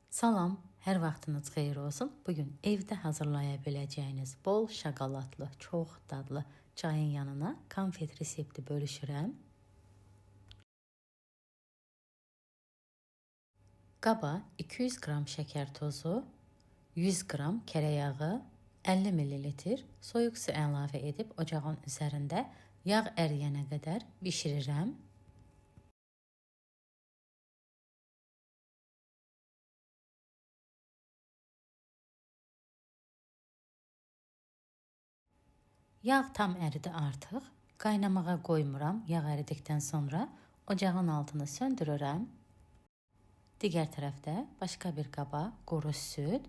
Salam, hər vaxtınız xeyir olsun. Bugün evdə hazırlaya biləcəyiniz bol şokoladlı, çox dadlı çayın yanına konfet resepti bölüşürəm. Qaba 200 qram şəkər tozu, 100 qram kərə yağı, 50 ml soyuq su əlavə edib ocağın üzərində yağ əriyənə qədər bişirirəm. Yağ tam əridi artıq. Qaynamağa qoymuram. Yağ əridikdən sonra ocağın altını söndürürəm. Digər tərəfdə başqa bir qaba quru süd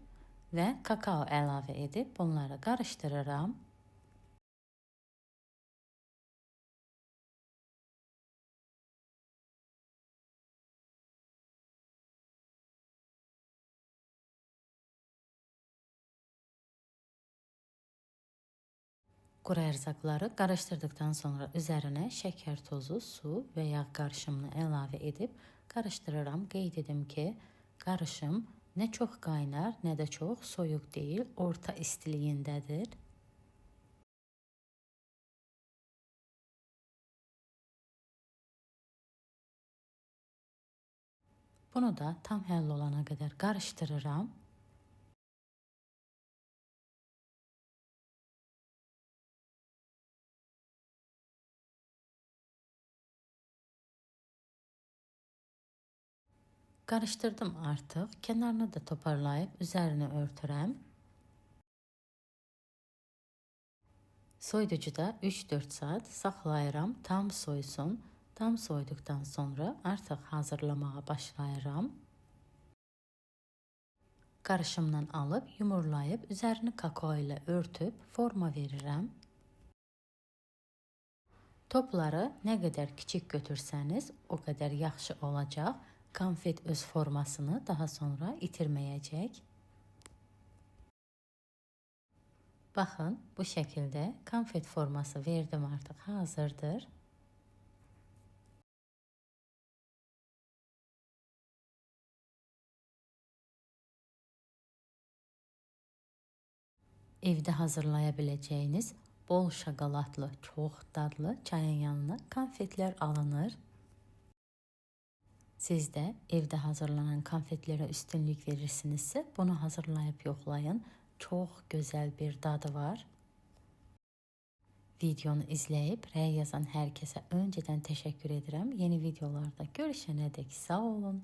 və kakao əlavə edib bunları qarışdırıram. Quru ərzaqları qarışdırdıqdan sonra üzərinə şəkər tozu, su və yağ qarışımını əlavə edib qarışdırıram. Qeyd edim ki, qarışım nə çox qaynar, nə də çox soyuq deyil, orta istiliyindədir. Bunu da tam həll olana qədər qarışdırıram. Qarışdırdım artıq. Kənarını da toparlayıb üzərini örtürəm. Soyuducuda 3-4 saat saxlayıram, tam soysun. Tam soyduqdan sonra artıq hazırlamağa başlayıram. Qarışımdan alıb yumurlayıb üzərini kakao ilə örtüb forma verirəm. Topları nə qədər kiçik götürsəniz, o qədər yaxşı olacaq. Konfet öz formasını daha sonra itirməyəcək. Baxın, bu şəkildə konfet forması verdim, artıq hazırdır. Evdə hazırlaya biləcəyiniz bol şokoladlı, çox dadlı çayın yanına konfetlər alınır. Siz də evdə hazırlanan konfetlərə üstünlük verirsinizsə, bunu hazırlayıb yoxlayın. Çox gözəl bir dadı var. Videonu izləyib rəy yazan hər kəsə öncədən təşəkkür edirəm. Yeni videolarda görüşənədək sağ olun.